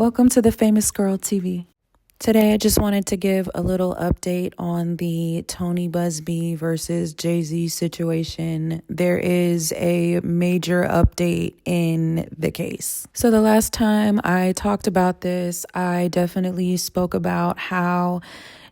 Welcome to the Famous Girl TV. Today I just wanted to give a little update on the Tony Buzbee versus Jay-Z situation. There is a major update in the case. So the last time I talked about this, I definitely spoke about how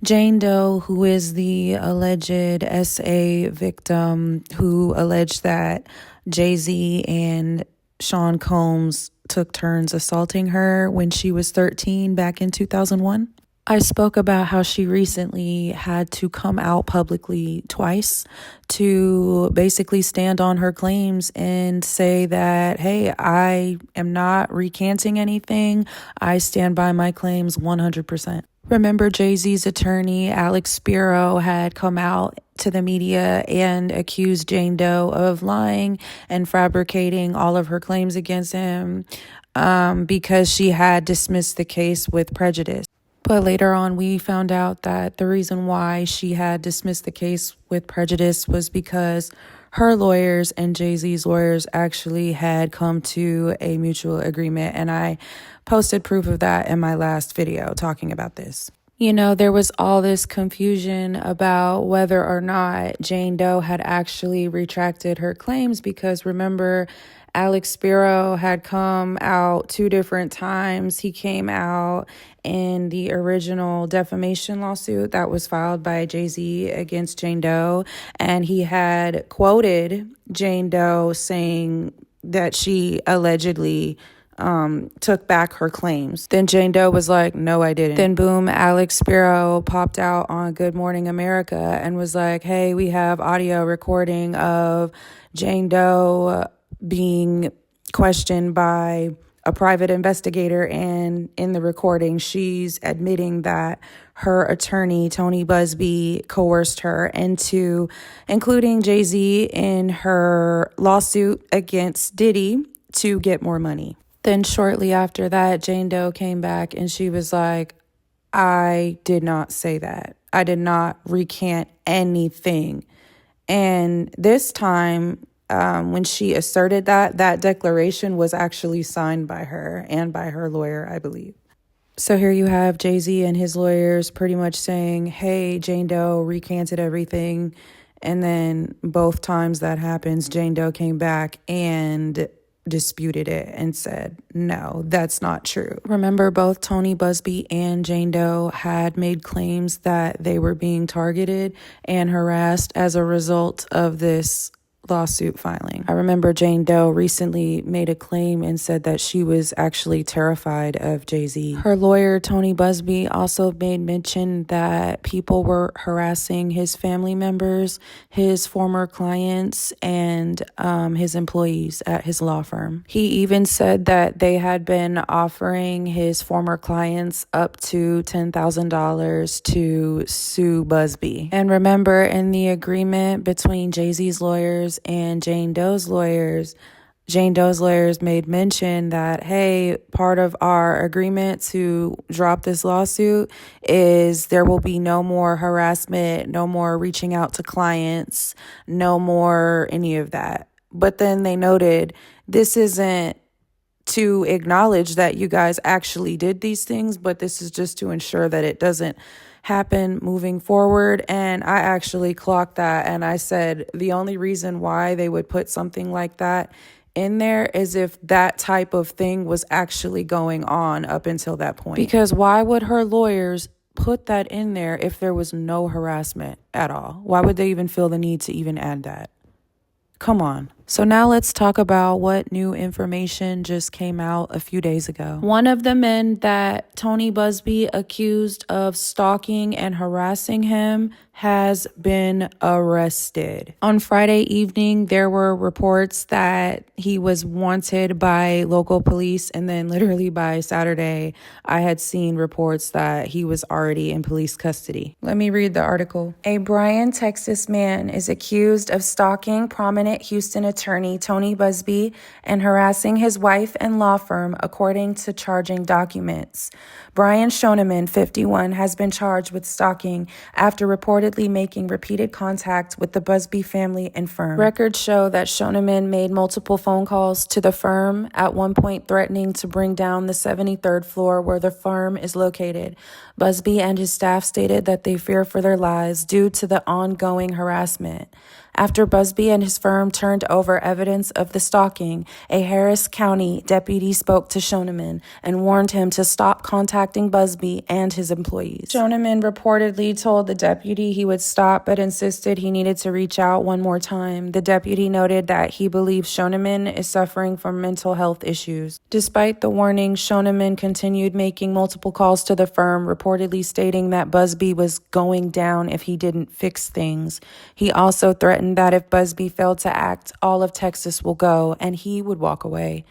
Jane Doe, who is the alleged SA victim who alleged that Jay-Z and Sean Combs took turns assaulting her when she was 13 back in 2001. I spoke about how she recently had to come out publicly twice to basically stand on her claims and say that, hey, I am not recanting anything. I stand by my claims 100%. Remember, Jay-Z's attorney, Alex Spiro, had come out to the media and accused Jane Doe of lying and fabricating all of her claims against him because she had dismissed the case with prejudice. But later on, we found out that the reason why she had dismissed the case with prejudice was because her lawyers and Jay-Z's lawyers actually had come to a mutual agreement. And I posted proof of that in my last video talking about this. You know, there was all this confusion about whether or not Jane Doe had actually retracted her claims because remember, Alex Spiro had come out 2 different times. He came out in the original defamation lawsuit that was filed by Jay-Z against Jane Doe, and he had quoted Jane Doe saying that she allegedly took back her claims. Then Jane Doe was like, no, I didn't. Then boom, Alex Spiro popped out on Good Morning America and was like, hey, we have audio recording of Jane Doe being questioned by a private investigator, and in the recording she's admitting that her attorney Tony Buzbee coerced her into including Jay-Z in her lawsuit against Diddy to get more money. Then shortly after that, Jane Doe came back and she was like, I did not say that. I did not recant anything. And this time, when she asserted that declaration was actually signed by her and by her lawyer, I believe. So here you have Jay-Z and his lawyers pretty much saying, hey, Jane Doe recanted everything. And then both times that happens, Jane Doe came back and disputed it and said, no, that's not true. Remember, both Tony Buzbee and Jane Doe had made claims that they were being targeted and harassed as a result of this lawsuit filing. I remember Jane Doe recently made a claim and said that she was actually terrified of Jay-Z. Her lawyer, Tony Buzbee, also made mention that people were harassing his family members, his former clients, and his employees at his law firm. He even said that they had been offering his former clients up to $10,000 to sue Buzbee. And remember, in the agreement between Jay-Z's lawyers and Jane Doe's lawyers made mention that, hey, part of our agreement to drop this lawsuit is there will be no more harassment, no more reaching out to clients, no more any of that. But then they noted this isn't to acknowledge that you guys actually did these things, but this is just to ensure that it doesn't happen moving forward. And I actually clocked that and I said the only reason why they would put something like that in there is if that type of thing was actually going on up until that point. Because why would her lawyers put that in there if there was no harassment at all? Why would they even feel the need to even add that? Come on. So now let's talk about what new information just came out a few days ago. One of the men that Tony Buzbee accused of stalking and harassing him has been arrested. On Friday evening, there were reports that he was wanted by local police, and then literally by Saturday, I had seen reports that he was already in police custody. Let me read the article. A Bryan, Texas man is accused of stalking prominent Houston attorney, Tony Buzbee, and harassing his wife and law firm, according to charging documents. Brian Shoneman, 51, has been charged with stalking after reportedly making repeated contact with the Buzbee family and firm. Records show that Shoneman made multiple phone calls to the firm, at one point threatening to bring down the 73rd floor where the firm is located. Buzbee and his staff stated that they fear for their lives due to the ongoing harassment. After Buzbee and his firm turned over evidence of the stalking, a Harris County deputy spoke to Shoneman and warned him to stop contacting Buzbee and his employees. Shoneman reportedly told the deputy he would stop, but insisted he needed to reach out one more time. The deputy noted that he believes Shoneman is suffering from mental health issues. Despite the warning, Shoneman continued making multiple calls to the firm, reportedly stating that Buzbee was going down if he didn't fix things. He also threatened that if Buzbee failed to act, all of Texas will go, and he would walk away.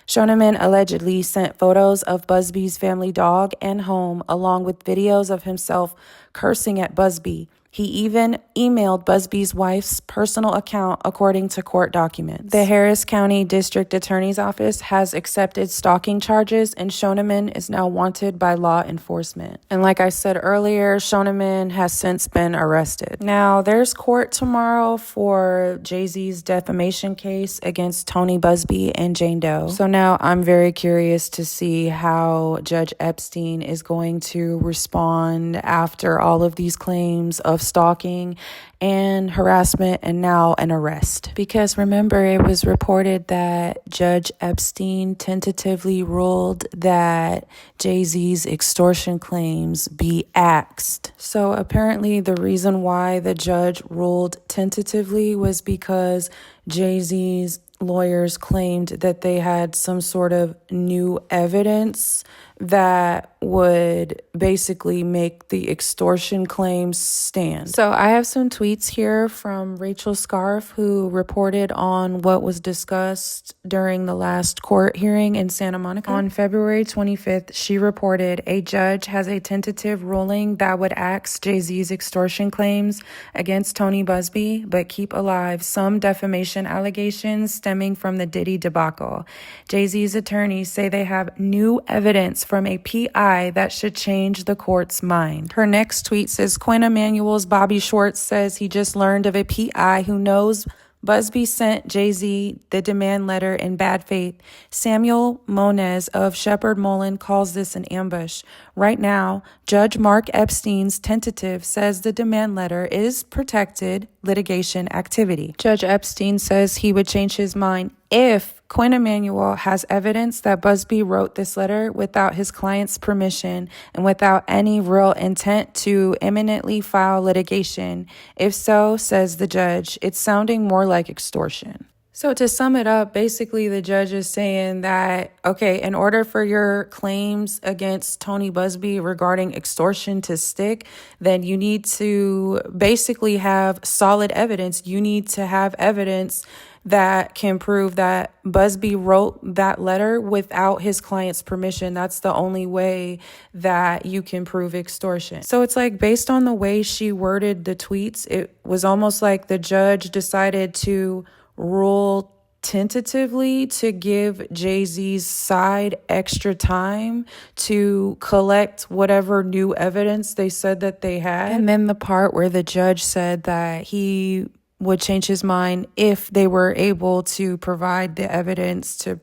Shoneman allegedly sent photos of Buzbee's family dog and home, along with videos of himself cursing at Buzbee. He even emailed Buzbee's wife's personal account, according to court documents. The Harris County District Attorney's Office has accepted stalking charges, and Shoneman is now wanted by law enforcement. And like I said earlier, Shoneman has since been arrested. Now, there's court tomorrow for Jay-Z's defamation case against Tony Buzbee and Jane Doe. So now I'm very curious to see how Judge Epstein is going to respond after all of these claims of stalking and harassment and now an arrest. Because remember, it was reported that Judge Epstein tentatively ruled that Jay-Z's extortion claims be axed. So apparently the reason why the judge ruled tentatively was because Jay-Z's lawyers claimed that they had some sort of new evidence that would basically make the extortion claims stand. So I have some tweets here from Rachel Scarf, who reported on what was discussed during the last court hearing in Santa Monica. On February 25th, she reported a judge has a tentative ruling that would axe Jay-Z's extortion claims against Tony Buzbee, but keep alive some defamation allegations stemming from the Diddy debacle. Jay-Z's attorneys say they have new evidence from a PI that should change the court's mind. Her next tweet says, Quinn Emanuel's Bobby Schwartz says he just learned of a PI who knows Buzbee sent Jay-Z the demand letter in bad faith. Samuel Moniz of Shepherd Mullen calls this an ambush. Right now, Judge Mark Epstein's tentative says the demand letter is protected litigation activity. Judge Epstein says he would change his mind if Quinn Emanuel has evidence that Buzbee wrote this letter without his client's permission and without any real intent to imminently file litigation. If so, says the judge, it's sounding more like extortion. So to sum it up, basically the judge is saying that, okay, in order for your claims against Tony Buzbee regarding extortion to stick, then you need to basically have solid evidence. You need to have evidence that can prove that Buzbee wrote that letter without his client's permission. That's the only way that you can prove extortion. So it's like, based on the way she worded the tweets, it was almost like the judge decided to rule tentatively to give Jay-Z's side extra time to collect whatever new evidence they said that they had. And then the part where the judge said that he would change his mind if they were able to provide the evidence to,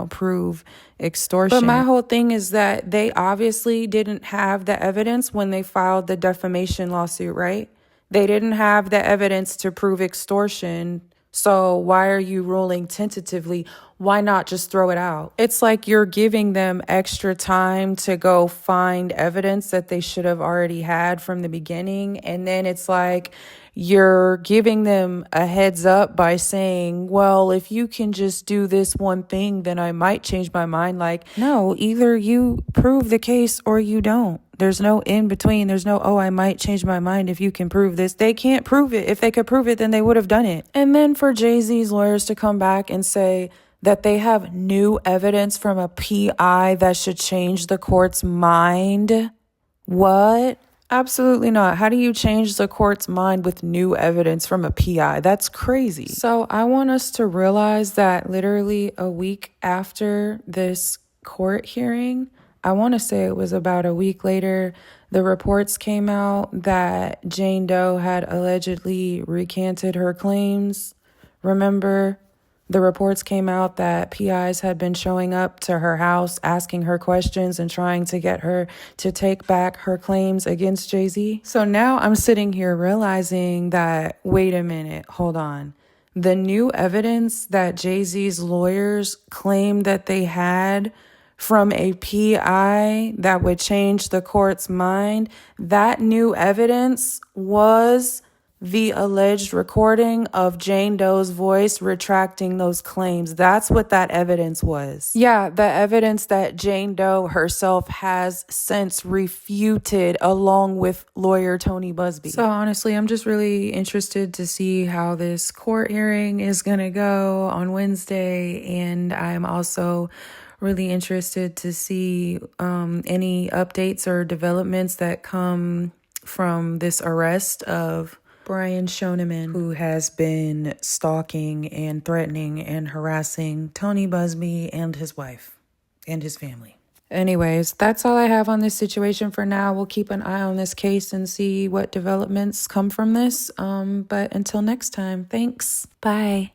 prove extortion. But my whole thing is that they obviously didn't have the evidence when they filed the defamation lawsuit, right? They didn't have the evidence to prove extortion. So why are you ruling tentatively? Why not just throw it out? It's like you're giving them extra time to go find evidence that they should have already had from the beginning. And then it's like you're giving them a heads up by saying, well, if you can just do this one thing, then I might change my mind. Like, no, either you prove the case or you don't. There's no in between. There's no, I might change my mind if you can prove this. They can't prove it. If they could prove it, then they would have done it. And then for Jay-Z's lawyers to come back and say that they have new evidence from a PI that should change the court's mind. What? Absolutely not. How do you change the court's mind with new evidence from a PI? That's crazy. So I want us to realize that literally a week after this court hearing, I want to say it was about a week later, the reports came out that Jane Doe had allegedly recanted her claims. Remember? The reports came out that PIs had been showing up to her house, asking her questions and trying to get her to take back her claims against Jay-Z. So now I'm sitting here realizing that, wait a minute, hold on. The new evidence that Jay-Z's lawyers claimed that they had from a PI that would change the court's mind, that new evidence was the alleged recording of Jane Doe's voice retracting those claims. That's what that evidence was. Yeah, the evidence that Jane Doe herself has since refuted along with lawyer Tony Buzbee. So honestly, I'm just really interested to see how this court hearing is going to go on Wednesday. And I'm also really interested to see any updates or developments that come from this arrest of Brian Shoneman, who has been stalking and threatening and harassing Tony Buzbee and his wife and his family. Anyways, that's all I have on this situation for now. We'll keep an eye on this case and see what developments come from this. But until next time, thanks. Bye.